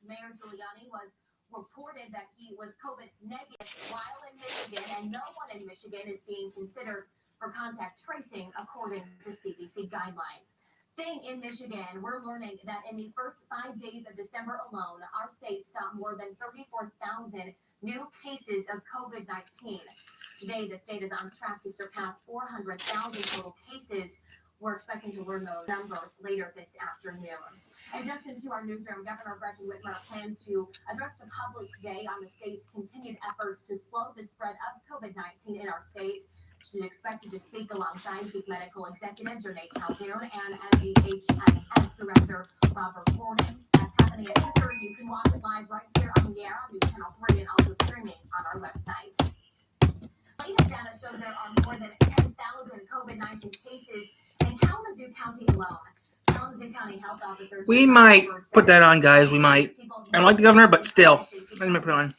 Mayor Giuliani was reported that he was COVID negative while in Michigan, and no one in Michigan is being considered for contact tracing, according to CDC guidelines. Staying in Michigan, we're learning that in the first 5 days of December alone, our state saw more than 34,000 new cases of COVID-19. Today, the state is on track to surpass 400,000 total cases. We're expecting to learn those numbers later this afternoon. And just into our newsroom, Governor Gretchen Whitmer plans to address the public today on the state's continued efforts to slow the spread of COVID-19 in our state. She's expected to speak alongside Chief Medical Executive Janae Calhoun and NDHSS Director Robert Gordon. That's happening at 2:30. You can watch it live right here on the air on News Channel 3 and also streaming on our website. Latest data shows there are more than 10,000 COVID-19 cases in Kalamazoo County alone. Kalamazoo County Health Officer We might put that on, guys. We might. I don't like the governor, but still. Let me put it on.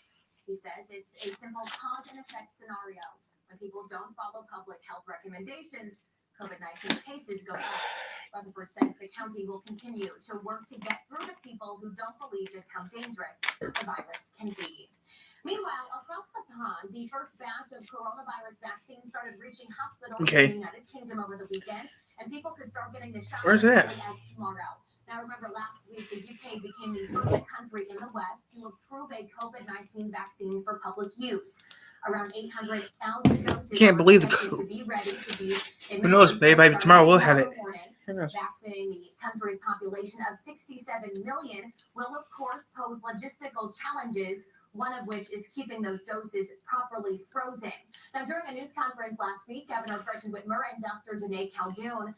He says it's a simple cause and effect scenario. When people don't follow public health recommendations, COVID-19 cases go up. Rutherford says the county will continue to work to get through to people who don't believe just how dangerous the virus can be. Meanwhile, across the pond, the first batch of coronavirus vaccines started reaching hospitals in the United Kingdom over the weekend, and people could start getting the shot as early as tomorrow. Now, remember, last week, the UK became the first country in the West to approve a COVID-19 vaccine for public use. Around 800,000 doses Can't believe the to be ready to be. Who knows, babe? Maybe tomorrow we'll have it. Vaccinating the country's population of 67 million will, of course, pose logistical challenges, one of which is keeping those doses properly frozen. Now, during a news conference last week, Governor Gretchen Whitmer and Dr. Janae Calhoun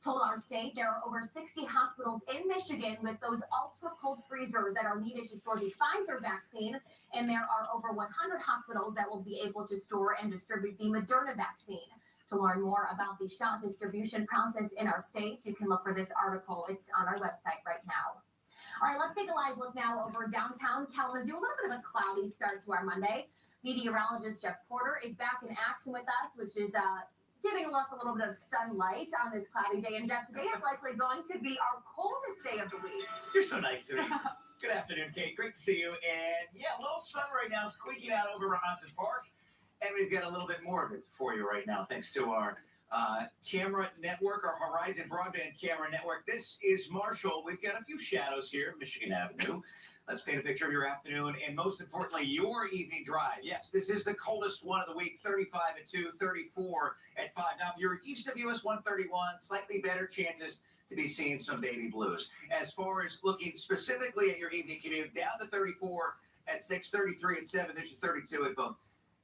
told our state there are over 60 hospitals in Michigan with those ultra-cold freezers that are needed to store the Pfizer vaccine, and there are over 100 hospitals that will be able to store and distribute the Moderna vaccine. To learn more about the shot distribution process in our state, you can look for this article. It's on our website right now. All right, let's take a live look now over downtown Kalamazoo. A little bit of a cloudy start to our Monday. Meteorologist Jeff Porter is back in action with us, which is giving us a little bit of sunlight on this cloudy day. And Jeff, today is likely going to be our coldest day of the week. You're so nice to me. Good afternoon, Kate. Great to see you. And yeah, a little sun right now squeaking out over Ronson Park. And we've got a little bit more of it for you right now, thanks to our camera network, our Horizon Broadband camera network. This is Marshall. We've got a few shadows here, Michigan Avenue. Let's paint a picture of your afternoon and, most importantly, your evening drive. Yes, this is the coldest one of the week, 35 at 2, 34 at 5. Now, if you're east of US 131, slightly better chances to be seeing some baby blues. As far as looking specifically at your evening commute, down to 34 at 6, 33 at 7. There's your 32 at both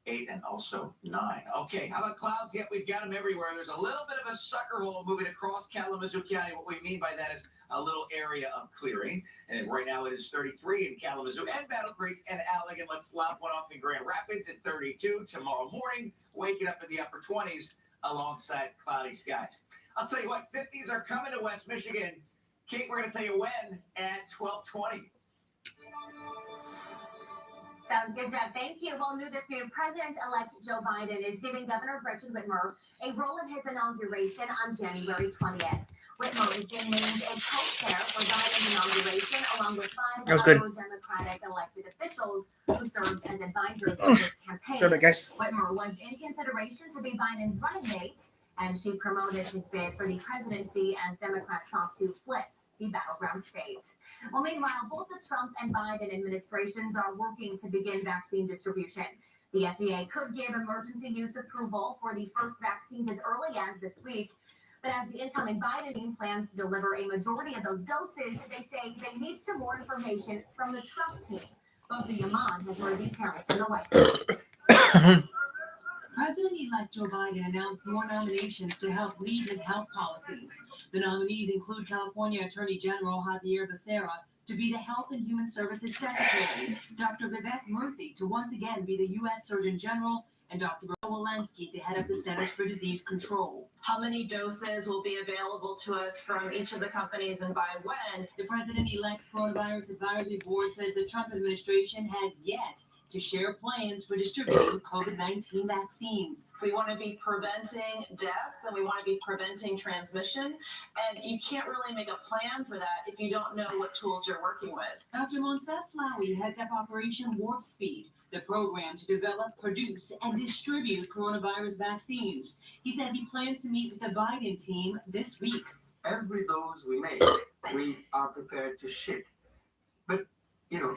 8 and also 9. Okay, how about clouds? Yep, we've got them everywhere. There's a little bit of a sucker hole moving across Kalamazoo County. What we mean by that is a little area of clearing. And right now it is 33 in Kalamazoo and Battle Creek and Allegan. Let's lop one off in Grand Rapids at 32. Tomorrow morning, waking up in the upper 20s alongside cloudy skies. I'll tell you what, 50s are coming to West Michigan. Kate, we're going to tell you when at 12:20. Sounds good, Jeff. Thank you. Well, new this year, President-elect Joe Biden is giving Governor Gretchen Whitmer a role in his inauguration on January 20th. Whitmer is being named a co-chair for Biden's inauguration, along with 5 other Democratic elected officials who served as advisors in this campaign. Whitmer was in consideration to be Biden's running mate, and she promoted his bid for the presidency as Democrats sought to flip the battleground state. Well, meanwhile, both the Trump and Biden administrations are working to begin vaccine distribution. The FDA could give emergency use approval for the first vaccines as early as this week. But as the incoming Biden team plans to deliver a majority of those doses, they say they need some more information from the Trump team. Bojo Yaman has more details from the White House. President-elect Joe Biden announced more nominations to help lead his health policies. The nominees include California Attorney General Javier Becerra to be the Health and Human Services Secretary, Dr. Vivek Murthy to once again be the U.S. Surgeon General, and Dr. Walensky to head up the Centers for Disease Control. How many doses will be available to us from each of the companies and by when? The president-elect's Coronavirus Advisory Board says the Trump administration has yet to share plans for distributing COVID-19 vaccines. We want to be preventing deaths and we want to be preventing transmission. And you can't really make a plan for that if you don't know what tools you're working with. Dr. Monsef Slaoui heads up Operation Warp Speed, the program to develop, produce, and distribute coronavirus vaccines. He says he plans to meet with the Biden team this week. Every dose we make, we are prepared to ship. But,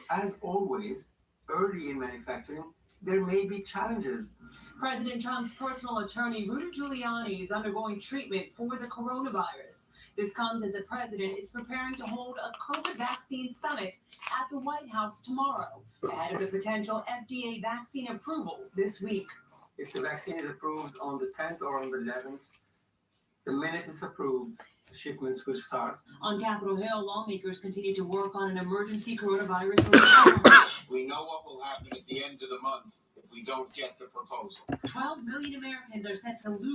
as always, early in manufacturing, there may be challenges. President Trump's personal attorney, Rudy Giuliani, is undergoing treatment for the coronavirus. This comes as the president is preparing to hold a COVID vaccine summit at the White House tomorrow, ahead of the potential FDA vaccine approval this week. If the vaccine is approved on the 10th or on the 11th, the minute it's approved, the shipments will start. On Capitol Hill, lawmakers continue to work on an emergency coronavirus relief. We know what will happen at the end of the month if we don't get the proposal. 12 million Americans are set to lose